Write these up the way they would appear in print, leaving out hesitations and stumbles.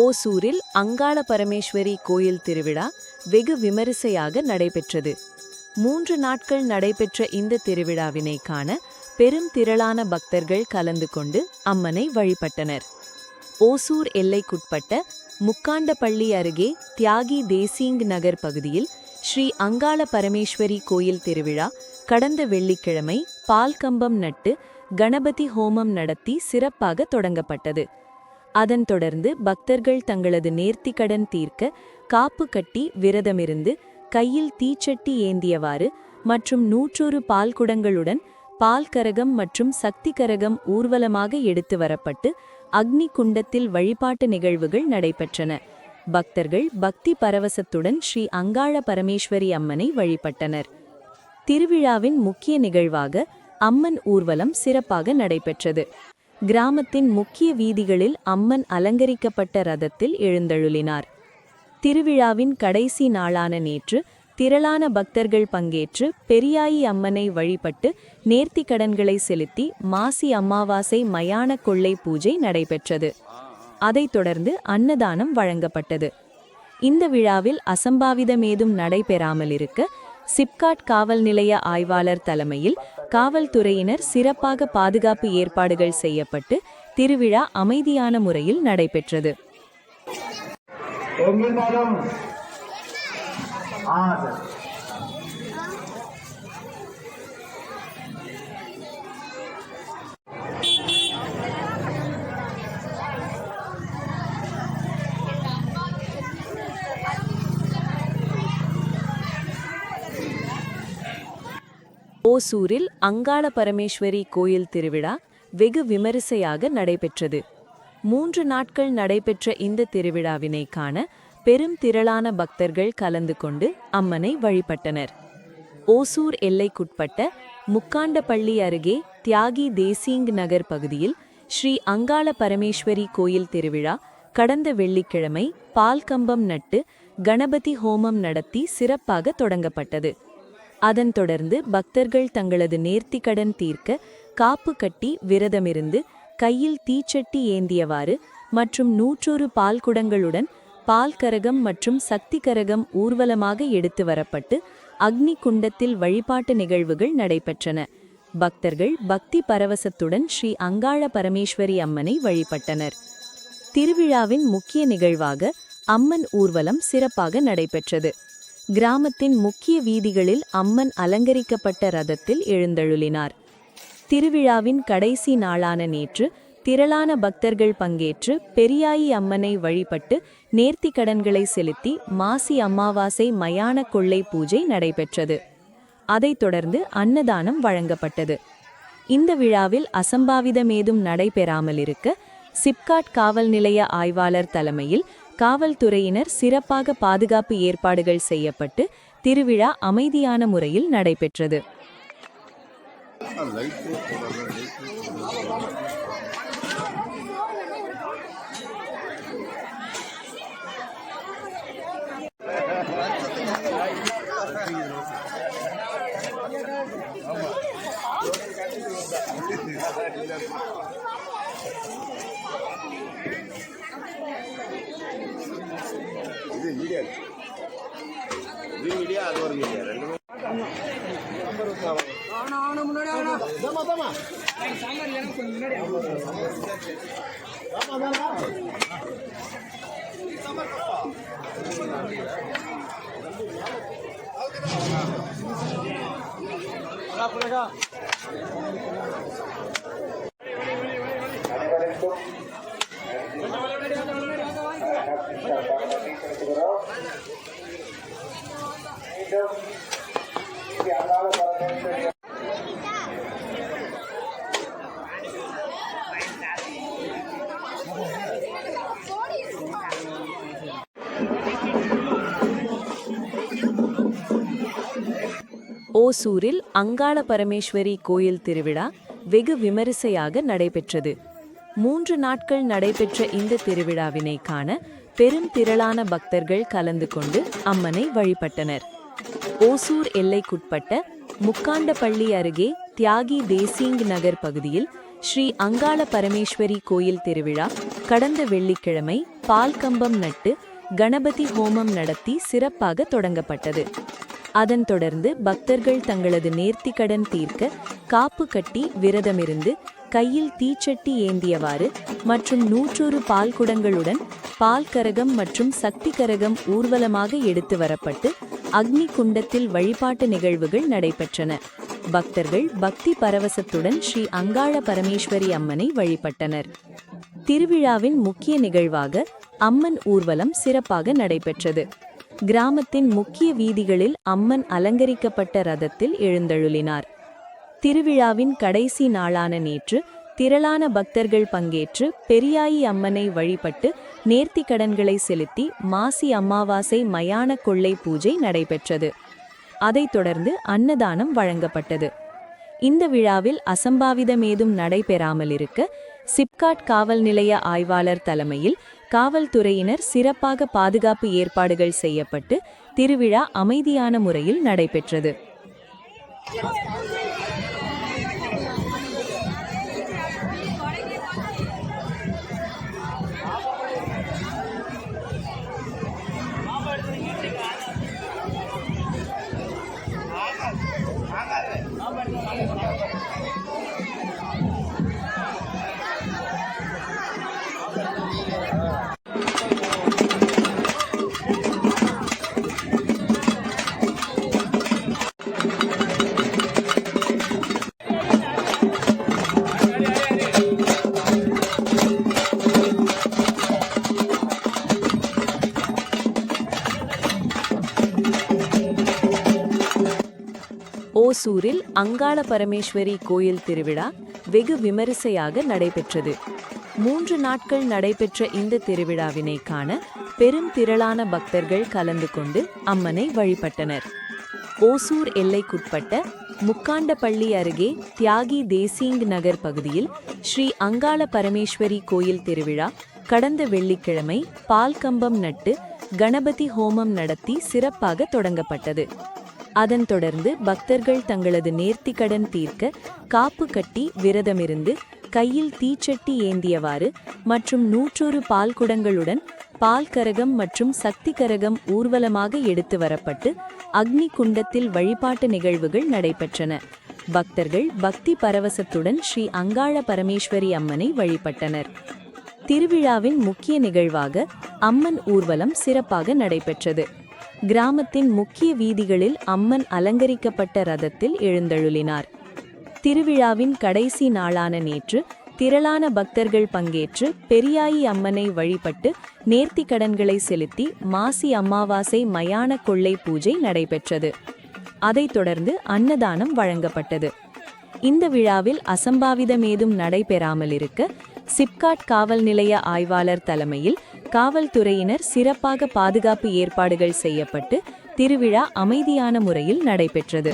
ஓசூரில் அங்காள பரமேஸ்வரி கோயில் திருவிழா வெகு விமரிசையாக நடைபெற்றது. 3 நாட்கள் நடைபெற்ற இந்த திருவிழாவினை காண பெரும் திரளான பக்தர்கள் கலந்து கொண்டு அம்மனை வழிபட்டனர். ஓசூர் எல்லைக்குட்பட்ட முக்காண்டப்பள்ளி அருகே தியாகி தேசிங் நகர் பகுதியில் ஸ்ரீ அங்காள பரமேஸ்வரி கோயில் திருவிழா கடந்த வெள்ளிக்கிழமை பால்கம்பம் நட்டு கணபதி ஹோமம் நடத்தி சிறப்பாக தொடங்கப்பட்டது. அதன் தொடர்ந்து பக்தர்கள் தங்களது நேர்த்திக்கடன் தீர்க்க காப்பு கட்டி விரதமிருந்து கையில் தீச்சட்டி ஏந்தியவாறு மற்றும் 100 பால்குடங்களுடன் பால் கரகம் மற்றும் சக்தி கரகம் ஊர்வலமாக எடுத்து வரப்பட்டு அக்னி குண்டத்தில் வழிபாட்டு நிகழ்வுகள் நடைபெற்றன. பக்தர்கள் பக்தி பரவசத்துடன் ஸ்ரீ அங்காள பரமேஸ்வரி அம்மனை வழிபட்டனர். திருவிழாவின் முக்கிய நிகழ்வாக அம்மன் ஊர்வலம் சிறப்பாக நடைபெற்றது. கிராமத்தின் முக்கிய வீதிகளில் அம்மன் அலங்கரிக்கப்பட்ட ரதத்தில் எழுந்தருளினார். திருவிழாவின் கடைசி நாளான நேற்று திரளான பக்தர்கள் பங்கேற்று பெரியாயி அம்மனை வழிபட்டு நேர்த்திக்கடன்களை செலுத்தி மாசி அமாவாசை மயான கொள்ளை பூஜை நடைபெற்றது. அதைத் தொடர்ந்து அன்னதானம் வழங்கப்பட்டது. இந்த விழாவில் அசம்பாவிதமேதும் நடைபெறாமல் இருக்க சிப்காட் காவல் நிலைய ஆய்வாளர் தலைமையில் காவல்துறையினர் சிறப்பாக பாதுகாப்பு ஏற்பாடுகள் செய்யப்பட்டு திருவிழா அமைதியான முறையில் நடைபெற்றது. ஓசூரில் அங்காள பரமேஸ்வரி கோயில் திருவிழா வெகு விமரிசையாக நடைபெற்றது. 3 நாட்கள் நடைபெற்ற இந்த திருவிழாவினை காண பெரும் திரளான பக்தர்கள் கலந்து கொண்டு அம்மனை வழிபட்டனர். ஓசூர் எல்லைக்குட்பட்ட முக்காண்டப்பள்ளி அருகே தியாகி தேசிங் நகர் பகுதியில் ஸ்ரீ அங்காள பரமேஸ்வரி கோயில் திருவிழா கடந்த வெள்ளிக்கிழமை பால்கம்பம் நட்டு கணபதி ஹோமம் நடத்தி சிறப்பாக தொடங்கப்பட்டது. அதன் தொடர்ந்து பக்தர்கள் தங்களது நேர்த்திக்கடன் தீர்க்க காப்பு கட்டி விரதமிருந்து கையில் தீச்சட்டி ஏந்தியவாறு மற்றும் 100 பால்குடங்களுடன் பால் கரகம் மற்றும் சக்தி கரகம் ஊர்வலமாக எடுத்து வரப்பட்டு அக்னி குண்டத்தில் வழிபாட்டு நிகழ்வுகள் நடைபெற்றன. பக்தர்கள் பக்தி பரவசத்துடன் ஸ்ரீ அங்காள பரமேஸ்வரி அம்மனை வழிபட்டனர். திருவிழாவின் முக்கிய நிகழ்வாக அம்மன் ஊர்வலம் சிறப்பாக நடைபெற்றது. கிராமத்தின் முக்கிய வீதிகளில் அம்மன் அலங்கரிக்கப்பட்ட ரதத்தில் எழுந்தருளினார். திருவிழாவின் கடைசி நாளான நேற்று திரளான பக்தர்கள் பங்கேற்று பெரியாயி அம்மனை வழிபட்டு நேர்த்திக்கடன்களை செலுத்தி மாசி அமாவாசை மயான கொள்ளை பூஜை நடைபெற்றது. அதைத் தொடர்ந்து அன்னதானம் வழங்கப்பட்டது. இந்த விழாவில் அசம்பாவிதமேதும் நடைபெறாமல் இருக்க சிப்காட் காவல் நிலைய ஆய்வாளர் தலைமையில் காவல்துறையினர் சிறப்பாக பாதுகாப்பு ஏற்பாடுகள் செய்யப்பட்டு திருவிழா அமைதியான முறையில் நடைபெற்றது. மீடியா அது ஒரு மீடியா ரெண்டுமே ஓசூரில் அங்காள பரமேஸ்வரி கோயில் திருவிழா வெகு விமரிசையாக நடைபெற்றது. 3 நாட்கள் நடைபெற்ற இந்த திருவிழாவினை காண பெரும் திரளான பக்தர்கள் கலந்து கொண்டு அம்மனை வழிபட்டனர். ஓசூர் எல்லைக்குட்பட்ட முக்காண்டப்பள்ளி அருகே தியாகி தேசிங் நகர் பகுதியில் ஸ்ரீ அங்காள பரமேஸ்வரி கோயில் திருவிழா கடந்த வெள்ளிக்கிழமை பால் கம்பம் நட்டு கணபதி ஹோமம் நடத்தி சிறப்பாக தொடங்கப்பட்டது. அதன் தொடர்ந்து பக்தர்கள் தங்களது நேர்த்திக்கடன் தீர்க்க காப்பு கட்டி விரதமிருந்து கையில் தீச்சட்டி ஏந்தியவாறு மற்றும் 100 பால் குடங்களுடன் பால் கரகம் மற்றும் சக்தி கரகம் ஊர்வலமாக எடுத்து வரப்பட்டு அக்னி குண்டத்தில் வழிபாட்டு நிகழ்வுகள் நடைபெற்றன. பக்தர்கள் பக்தி பரவசத்துடன் ஸ்ரீ அங்காள பரமேஸ்வரி அம்மனை வழிபட்டனர். திருவிழாவின் முக்கிய நிகழ்வாக அம்மன் ஊர்வலம் சிறப்பாக நடைபெற்றது. கிராமத்தின் முக்கிய வீதிகளில் அம்மன் அலங்கரிக்கப்பட்ட ரதத்தில் எழுந்தருளினார். திருவிழாவின் கடைசி நாளான நேற்று திரளான பக்தர்கள் பங்கேற்று பெரியாயி அம்மனை வழிபட்டு நேர்த்திக் கடன்களை செலுத்தி மாசி அமாவாசை மயான கொள்ளை பூஜை நடைபெற்றது. அதைத் தொடர்ந்து அன்னதானம் வழங்கப்பட்டது. இந்த விழாவில் அசம்பாவிதமேதும் நடைபெறாமல் இருக்க சிப்காட் காவல் நிலைய ஆய்வாளர் தலைமையில் காவல்துறையினர் சிறப்பாக பாதுகாப்பு ஏற்பாடுகள் செய்யப்பட்டு திருவிழா அமைதியான முறையில் நடைபெற்றது. ஓசூரில் அங்காள பரமேஸ்வரி கோயில் திருவிழா வெகு விமரிசையாக நடைபெற்றது. 3 நாட்கள் நடைபெற்ற இந்த திருவிழாவினை காண பெரும் திரளான பக்தர்கள் கலந்து கொண்டு அம்மனை வழிபட்டனர். ஓசூர் எல்லைக்குட்பட்ட முக்காண்டப்பள்ளி அருகே தியாகி தேசிங் நகர் பகுதியில் ஸ்ரீ அங்காள பரமேஸ்வரி கோயில் திருவிழா கடந்த வெள்ளிக்கிழமை பால் கம்பம் நட்டு கணபதி ஹோமம் நடத்தி சிறப்பாக தொடங்கப்பட்டது. அதன் தொடர்ந்து பக்தர்கள் தங்களது நேர்த்திக்கடன் தீர்க்க காப்பு கட்டி விரதமிருந்து கையில் தீச்சட்டி ஏந்தியவாறு மற்றும் 100 பால் குடங்களுடன் பால் கரகம் மற்றும் சக்தி கரகம் ஊர்வலமாக எடுத்து வரப்பட்டு அக்னி குண்டத்தில் வழிபாட்டு நிகழ்வுகள் நடைபெற்றன. பக்தர்கள் பக்தி பரவசத்துடன் ஸ்ரீ அங்காள பரமேஸ்வரி அம்மனை வழிபட்டனர். திருவிழாவின் முக்கிய நிகழ்வாக அம்மன் ஊர்வலம் சிறப்பாக நடைபெற்றது. கிராமத்தின் முக்கிய வீதிகளில் அம்மன் அலங்கரிக்கப்பட்ட ரதத்தில் எழுந்தருளினார். திருவிழாவின் கடைசி நாளான நேற்று திரளான பக்தர்கள் பங்கேற்று பெரியாயி அம்மனை வழிபட்டு நேர்த்திக் கடன்களை செலுத்தி மாசி அமாவாசை மயான கொள்ளை பூஜை நடைபெற்றது. அதைத் தொடர்ந்து அன்னதானம் வழங்கப்பட்டது. இந்த விழாவில் அசம்பாவிதமேதும் நடைபெறாமல் இருக்க சிப்காட் காவல் நிலைய ஆய்வாளர் தலைமையில் காவல்துறையினர் சிறப்பாக பாதுகாப்பு ஏற்பாடுகள் செய்யப்பட்டு திருவிழா அமைதியான முறையில் நடைபெற்றது.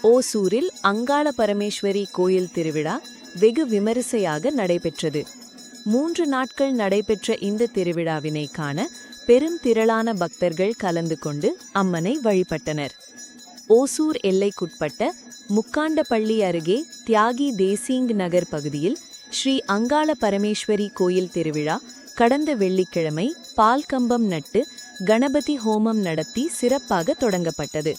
ஓசூரில் அங்காள பரமேஸ்வரி கோயில் திருவிழா வெகு விமரிசையாக நடைபெற்றது. 3 நாட்கள் நடைபெற்ற இந்த திருவிழாவினை காண பெரும் திரளான பக்தர்கள் கலந்து கொண்டு அம்மனை வழிபட்டனர். ஓசூர் எல்லைக்குட்பட்ட முக்காண்டப்பள்ளி அருகே தியாகி தேசிங் நகர் பகுதியில் ஸ்ரீ அங்காள பரமேஸ்வரி கோயில் திருவிழா கடந்த வெள்ளிக்கிழமை பால் கம்பம் நட்டு கணபதி ஹோமம் நடத்தி சிறப்பாக தொடங்கப்பட்டது.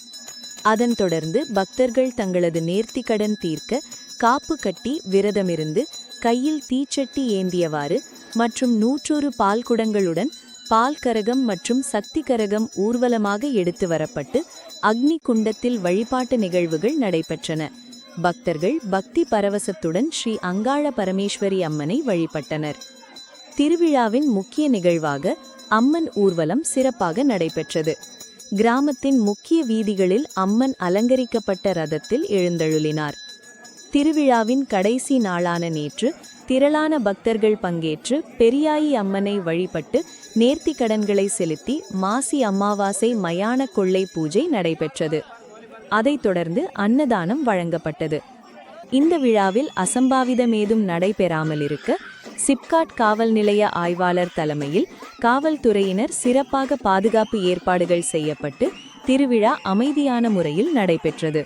அதன் தொடர்ந்து பக்தர்கள் தங்களது நேர்த்திக்கடன் தீர்க்க காப்பு கட்டி விரதமிருந்து கையில் தீச்சட்டி ஏந்தியவாறு மற்றும் 100 பால் குடங்களுடன் பால் கரகம் மற்றும் சக்தி கரகம் ஊர்வலமாக எடுத்து வரப்பட்டு அக்னி குண்டத்தில் வழிபாட்டு நிகழ்வுகள் நடைபெற்றன. பக்தர்கள் பக்தி பரவசத்துடன் ஸ்ரீ அங்காள பரமேஸ்வரி அம்மனை வழிபட்டனர். திருவிழாவின் முக்கிய நிகழ்வாக அம்மன் ஊர்வலம் சிறப்பாக நடைபெற்றது. கிராமத்தின் முக்கிய வீதிகளில் அம்மன் அலங்கரிக்கப்பட்ட ரதத்தில் எழுந்தருளினார். திருவிழாவின் கடைசி நாளான நேற்று திரளான பக்தர்கள் பங்கேற்று பெரியாயி அம்மனை வழிபட்டு நேர்த்திக்கடன்களை செலுத்தி மாசி அமாவாசை மயான கொள்ளை பூஜை நடைபெற்றது. அதைத் தொடர்ந்து அன்னதானம் வழங்கப்பட்டது. இந்த விழாவில் அசம்பாவிதமேதும் நடைபெறாமல் இருக்க சிப்காட் காவல் நிலைய ஆய்வாளர் தலைமையில் காவல்துறையினர் சிறப்பாக பாதுகாப்பு ஏற்பாடுகள் செய்யப்பட்டு திருவிழா அமைதியான முறையில் நடைபெற்றது.